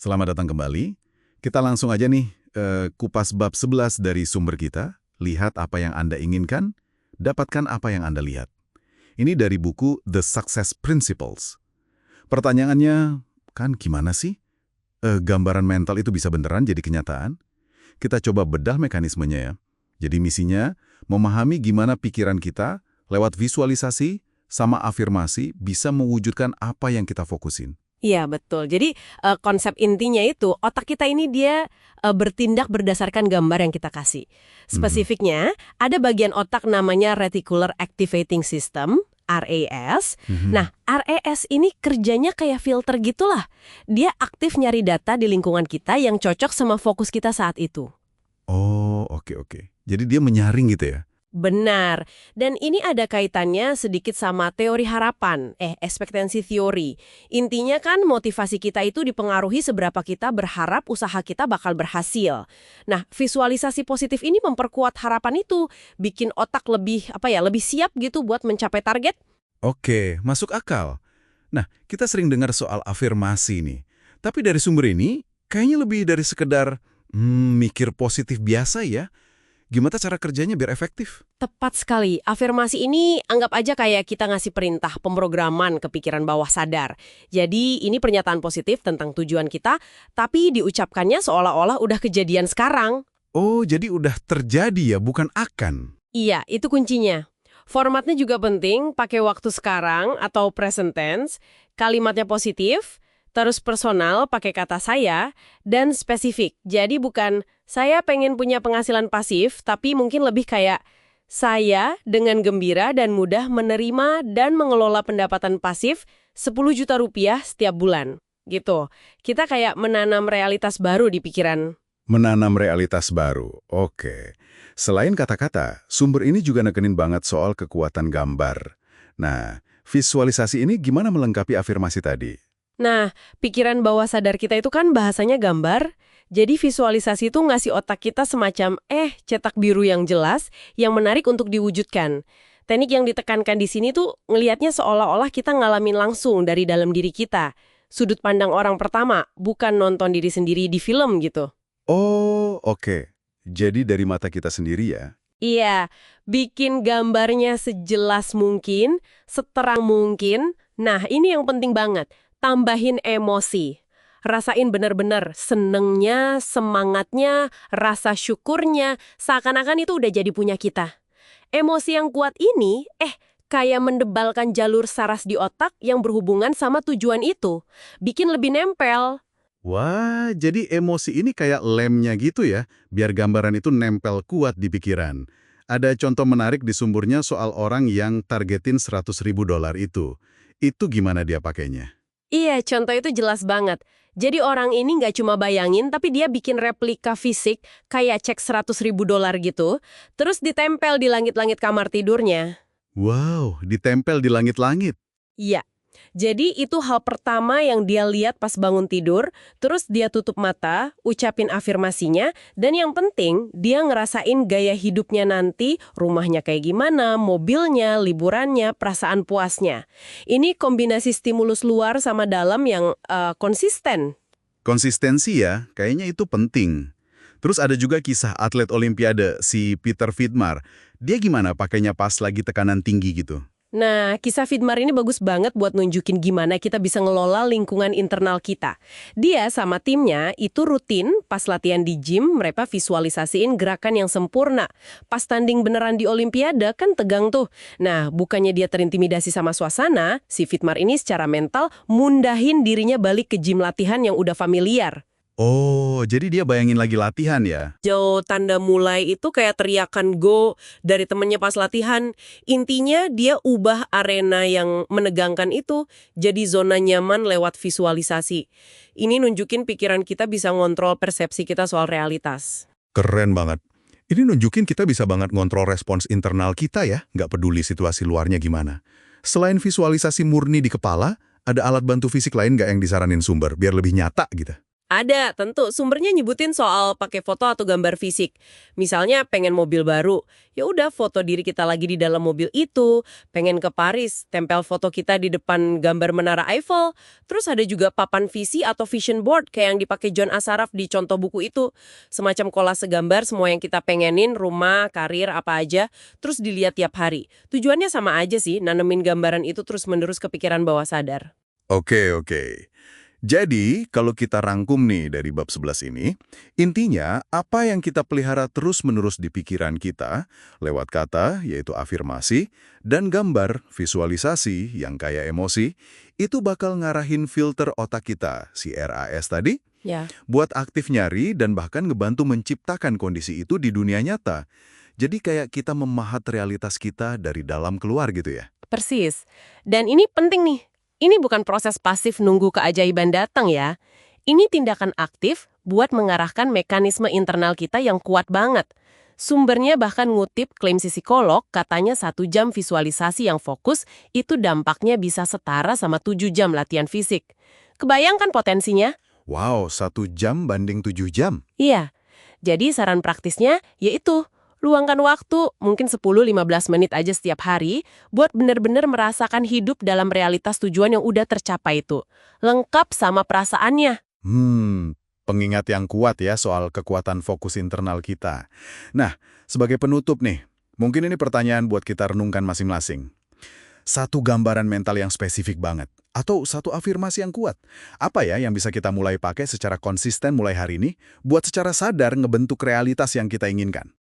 Selamat datang kembali. Kita langsung aja nih kupas bab 11 dari sumber kita. Lihat apa yang Anda inginkan, dapatkan apa yang Anda lihat. Ini dari buku The Success Principles. Pertanyaannya, kan gimana sih? Gambaran mental itu bisa beneran jadi kenyataan? Kita coba bedah mekanismenya ya. Jadi misinya, memahami gimana pikiran kita, lewat visualisasi, sama afirmasi, bisa mewujudkan apa yang kita fokusin. Iya, betul. Jadi konsep intinya itu, otak kita ini dia bertindak berdasarkan gambar yang kita kasih. Spesifiknya, ada bagian otak namanya Reticular Activating System, RAS. Nah, RAS ini kerjanya kayak filter gitulah. Dia aktif nyari data di lingkungan kita yang cocok sama fokus kita saat itu. Oh, oke. Jadi dia menyaring gitu ya? Benar. Dan ini ada kaitannya sedikit sama teori harapan, ekspektansi teori. Intinya kan motivasi kita itu dipengaruhi seberapa kita berharap usaha kita bakal berhasil. Nah, visualisasi positif ini memperkuat harapan itu, bikin otak lebih siap gitu buat mencapai target. Oke, masuk akal. Nah, kita sering dengar soal afirmasi nih. Tapi dari sumber ini, kayaknya lebih dari sekedar mikir positif biasa ya. Gimana cara kerjanya biar efektif? Tepat sekali. Afirmasi ini anggap aja kayak kita ngasih perintah pemrograman ke pikiran bawah sadar. Jadi ini pernyataan positif tentang tujuan kita, tapi diucapkannya seolah-olah udah kejadian sekarang. Oh, jadi udah terjadi ya, bukan akan? Iya, itu kuncinya. Formatnya juga penting, pakai waktu sekarang atau present tense, kalimatnya positif, terus personal pakai kata saya, dan spesifik. Jadi bukan saya pengen punya penghasilan pasif, tapi mungkin lebih kayak saya dengan gembira dan mudah menerima dan mengelola pendapatan pasif 10 juta rupiah setiap bulan. Gitu. Kita kayak menanam realitas baru di pikiran. Menanam realitas baru, oke. Selain kata-kata, sumber ini juga nekenin banget soal kekuatan gambar. Nah, visualisasi ini gimana melengkapi afirmasi tadi? Nah, pikiran bawah sadar kita itu kan bahasanya gambar, jadi visualisasi itu ngasih otak kita semacam cetak biru yang jelas, yang menarik untuk diwujudkan. Teknik yang ditekankan di sini tuh ngelihatnya seolah-olah kita ngalamin langsung dari dalam diri kita. Sudut pandang orang pertama, bukan nonton diri sendiri di film gitu. Oh, oke. Jadi dari mata kita sendiri ya? Iya, bikin gambarnya sejelas mungkin, seterang mungkin. Nah, ini yang penting banget. Tambahin emosi. Rasain benar-benar senengnya, semangatnya, rasa syukurnya, seakan-akan itu udah jadi punya kita. Emosi yang kuat ini, kayak mendebalkan jalur saras di otak yang berhubungan sama tujuan itu. Bikin lebih nempel. Wah, jadi emosi ini kayak lemnya gitu ya, biar gambaran itu nempel kuat di pikiran. Ada contoh menarik di sumbernya soal orang yang targetin $100.000 itu. Itu gimana dia pakainya? Iya, contoh itu jelas banget. Jadi orang ini nggak cuma bayangin, tapi dia bikin replika fisik kayak cek $100.000 gitu, terus ditempel di langit-langit kamar tidurnya. Wow, ditempel di langit-langit. Iya, jadi itu hal pertama yang dia lihat pas bangun tidur, terus dia tutup mata, ucapin afirmasinya, dan yang penting, dia ngerasain gaya hidupnya nanti, rumahnya kayak gimana, mobilnya, liburannya, perasaan puasnya. Ini kombinasi stimulus luar sama dalam yang konsisten. Konsistensi ya, kayaknya itu penting. Terus ada juga kisah atlet Olimpiade, si Peter Vidmar. Dia gimana pakainya pas lagi tekanan tinggi gitu? Nah, kisah Vidmar ini bagus banget buat nunjukin gimana kita bisa ngelola lingkungan internal kita. Dia sama timnya itu rutin pas latihan di gym, mereka visualisasiin gerakan yang sempurna. Pas tanding beneran di Olimpiade kan tegang tuh. Nah, bukannya dia terintimidasi sama suasana, si Vidmar ini secara mental mundahin dirinya balik ke gym latihan yang udah familiar. Oh, jadi dia bayangin lagi latihan ya? Jauh tanda mulai itu kayak teriakan go dari temennya pas latihan. Intinya dia ubah arena yang menegangkan itu jadi zona nyaman lewat visualisasi. Ini nunjukin pikiran kita bisa ngontrol persepsi kita soal realitas. Keren banget. Ini nunjukin kita bisa banget ngontrol respons internal kita ya, nggak peduli situasi luarnya gimana. Selain visualisasi murni di kepala, ada alat bantu fisik lain nggak yang disaranin sumber, biar lebih nyata gitu? Ada, tentu. Sumbernya nyebutin soal pakai foto atau gambar fisik. Misalnya pengen mobil baru, ya udah foto diri kita lagi di dalam mobil itu. Pengen ke Paris, tempel foto kita di depan gambar Menara Eiffel. Terus ada juga papan visi atau vision board kayak yang dipakai John Assaraf di contoh buku itu. Semacam kolase gambar semua yang kita pengenin, rumah, karir, apa aja, terus dilihat tiap hari. Tujuannya sama aja sih, nanemin gambaran itu terus-menerus kepikiran bawah sadar. Oke, oke. Jadi, kalau kita rangkum nih dari bab 11 ini, intinya apa yang kita pelihara terus-menerus di pikiran kita, lewat kata, yaitu afirmasi, dan gambar, visualisasi, yang kayak emosi, itu bakal ngarahin filter otak kita, si RAS tadi, Ya. buat aktif nyari dan bahkan ngebantu menciptakan kondisi itu di dunia nyata. Jadi kayak kita memahat realitas kita dari dalam keluar gitu ya. Persis. Dan ini penting nih. Ini bukan proses pasif nunggu keajaiban datang ya. Ini tindakan aktif buat mengarahkan mekanisme internal kita yang kuat banget. Sumbernya bahkan ngutip klaim si psikolog, katanya 1 jam visualisasi yang fokus itu dampaknya bisa setara sama 7 jam latihan fisik. Kebayangkan potensinya? Wow, 1 jam banding 7 jam. Iya. Jadi saran praktisnya yaitu luangkan waktu, mungkin 10-15 menit aja setiap hari, buat bener-bener merasakan hidup dalam realitas tujuan yang udah tercapai itu. Lengkap sama perasaannya. Pengingat yang kuat ya soal kekuatan fokus internal kita. Nah, sebagai penutup nih, mungkin ini pertanyaan buat kita renungkan masing-masing. Satu gambaran mental yang spesifik banget, atau satu afirmasi yang kuat. Apa ya yang bisa kita mulai pakai secara konsisten mulai hari ini, buat secara sadar ngebentuk realitas yang kita inginkan?